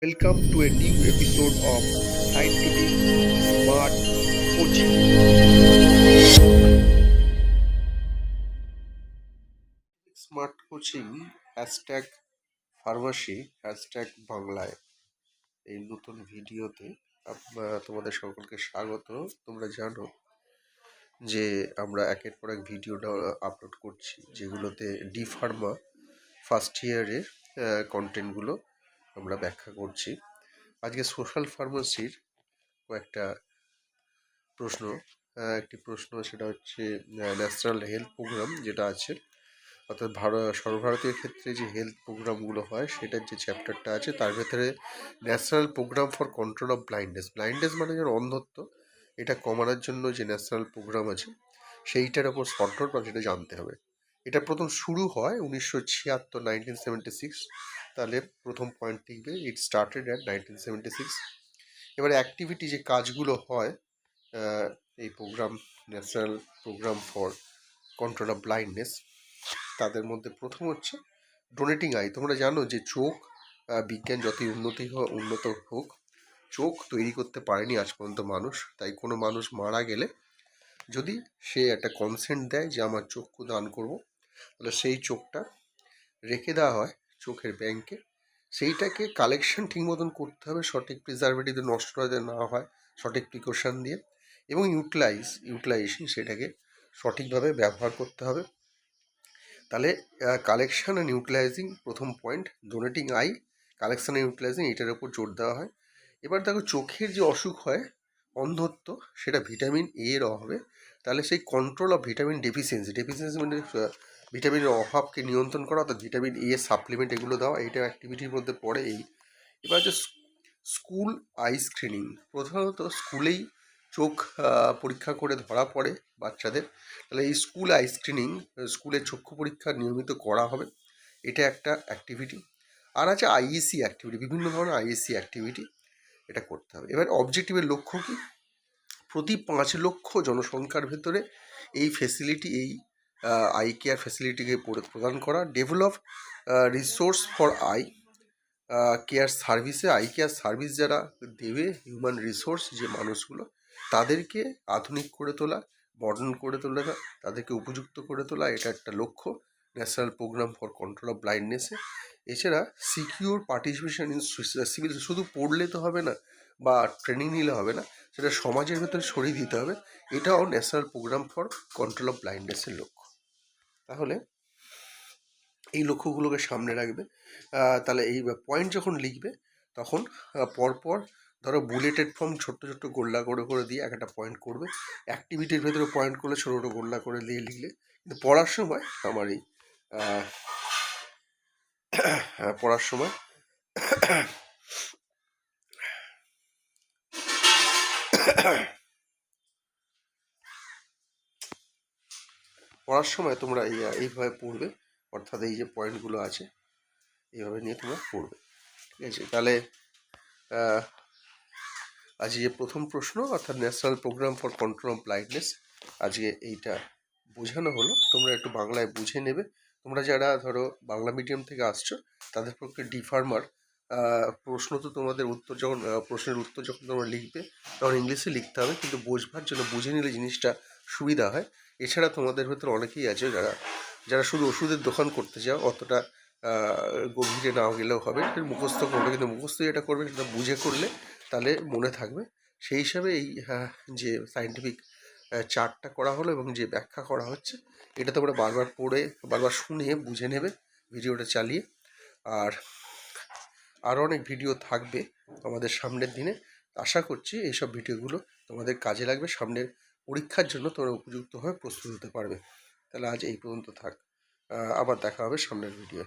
Welcome to a new episode of Scientific Smart Coaching. Smart coaching hashtag pharmacy hashtag বাংলায় এই নতুন ভিডিওতে তোমাদের সকলকে স্বাগত। তোমরা জানো যে আমরা একের পর এক ভিডিওটা আপলোড করছি, যেগুলোতে ডি ফার্মা ফার্স্ট ইয়ারের কন্টেন্টগুলো আমরা ব্যাখ্যা করছি। আজকে সোশ্যাল ফার্মাসির কয়েকটা একটি প্রশ্ন, সেটা হচ্ছে ন্যাশনাল হেলথ প্রোগ্রাম যেটা আছে, অর্থাৎ সর্বভারতীয় ক্ষেত্রে যে হেলথ প্রোগ্রামগুলো হয় সেটার যে চ্যাপ্টারটা আছে তার ভেতরে national programme for control of blindness মানে যেন অন্ধত্ব, এটা কমানোর জন্য যে ন্যাশনাল প্রোগ্রাম আছে সেইটার ওপর শর্টনোট বা সেটা জানতে হবে। এটা প্রথম শুরু হয় 1976, 1976। তাহলে প্রথম পয়েন্ট লিখবে ইট স্টার্টেড অ্যাট 1976। এবারে অ্যাক্টিভিটি যে কাজগুলো হয় এই national programme for control of blindness, তাদের মধ্যে প্রথম হচ্ছে ডোনেটিং আই। তোমরা জানো যে চোখ, বিজ্ঞান যতই উন্নত হোক, চোখ তৈরি করতে পারেনি আজ পর্যন্ত মানুষ। তাই কোনো মানুষ মারা গেলে যদি সে একটা কনসেন্ট দেয় যে আমার চক্ষু দান করব, তাহলে সেই চোখটা রেখে দেওয়া হয় চোখের ব্যাংকে। সেইটাকে কালেকশন ঠিক মতন করতে হবে, সঠিক প্রিজারভেটিভ নষ্ট না হয়, সঠিক প্রিকশন দিয়ে, এবং ইউটিলাইজেশন সেটাকে সঠিকভাবে ব্যবহার করতে হবে। তাহলে কালেকশন অ্যান্ড ইউটিলাইজিং প্রথম point, donating I, collection and utilising, এটার উপর জোর দেওয়া হয়। এবার দেখো চোখের যে অসুখ হয় অন্ধত্ব, সেটা ভিটামিন এ এর অভাবে। তাহলে সেই কন্ট্রোল অফ ভিটামিন ডেফিসিয়েন্সি মানে ভিটামিনের অভাবকে নিয়ন্ত্রণ করা, অর্থাৎ ভিটামিন এ সাপ্লিমেন্ট এগুলো দেওয়া, এইটা অ্যাক্টিভিটির মধ্যে পড়ে। এবার হচ্ছে স্কুল আই স্ক্রিনিং। প্রধানত স্কুলেই চোখ পরীক্ষা করে ধরা পড়ে বাচ্চাদের। তাহলে এই স্কুল আই স্ক্রিনিং, স্কুলে চক্ষু পরীক্ষা নিয়মিত করা হবে, এটা একটা অ্যাক্টিভিটি। আর আছে আইএসি অ্যাক্টিভিটি, বিভিন্ন ধরনের আইএসি অ্যাক্টিভিটি এটা করতে হবে। এবার অবজেক্টিভের লক্ষ্য কি? প্রতি 5 লক্ষ জনসংখ্যার ভেতরে এই ফেসিলিটি, এই আই কেয়ার ফেসিলিটিকে প্রদান করা। Develop resource for eye care সার্ভিসে, আই কেয়ার সার্ভিস যারা দেবে, হিউম্যান রিসোর্স যে মানুষগুলো, তাদেরকে আধুনিক করে তোলা, মডার্ন করে তোলা, তাদেরকে উপযুক্ত করে তোলা, এটা একটা লক্ষ্য national programme for control of ব্লাইন্ডনেসে। এছাড়া সিকিউর পার্টিসিপেশন ইন সিভিল, শুধু পড়লে তো হবে না বা ট্রেনিং নিলে হবে না, সেটা সমাজের ভেতরে ছড়িয়ে দিতে হবে। এটাও national programme for control of ব্লাইন্ডনেসের লক্ষ্য। তাহলে এই লক্ষ্যগুলোকে সামনে রাখবে। তাহলে এই পয়েন্ট যখন লিখবে তখন পরপর ধরো বুলেটেড ফর্ম ছোট্ট ছোট্ট গোল্লা করে দিয়ে একটা পয়েন্ট করবে। অ্যাক্টিভিটির ভেতরে পয়েন্ট করলে ছোটো ছোটো গোল্লা করে দিয়ে লিখলে, কিন্তু পড়ার সময় আমার এই পড়ার সময় তোমরা এইভাবে পড়বে, অর্থাৎ এই যে পয়েন্টগুলো আছে এইভাবে নিয়ে তোমরা পড়বে, ঠিক আছে? তাহলে আজকে যে প্রথম প্রশ্ন, অর্থাৎ national programme for control of blindness, আজকে এইটা বোঝানো হলো। তোমরা একটু বাংলায় বুঝে নেবে। তোমরা যারা ধরো বাংলা মিডিয়াম থেকে আসছো, তাদের পক্ষে ডি ফার্মার প্রশ্ন তো তোমাদের উত্তর যখন প্রশ্নের উত্তর যখন তোমরা লিখবে তখন ইংলিশে লিখতে হবে, কিন্তু বোঝবার জন্য বুঝে নিলে জিনিসটা সুবিধা হয়। এছাড়া তোমাদের ভেতরে অনেকেই আছে যারা শুধু ওষুধের দোকান করতে চাও, অতটা গভীরে নাও গেলেও হবে, মুখস্থ করবে, কিন্তু মুখস্থ যেটা করবে সেটা বুঝে করলে তাহলে মনে থাকবে। সেই হিসাবে এই যে সায়েন্টিফিক চার্টটা করা হলো এবং যে ব্যাখ্যা করা হচ্ছে, এটা তোমরা বারবার পড়ে বারবার শুনে বুঝে নেবে ভিডিওটা চালিয়ে। আর আরও অনেক ভিডিও থাকবে আমাদের সামনের দিনে। আশা করছি এইসব ভিডিওগুলো তোমাদের কাজে লাগবে, সামনের পরীক্ষার জন্য তোমরা উপযুক্তভাবে প্রস্তুত হতে পারবে। তাহলে আজ এই পর্যন্ত থাক, আবার দেখা হবে সামনের ভিডিও।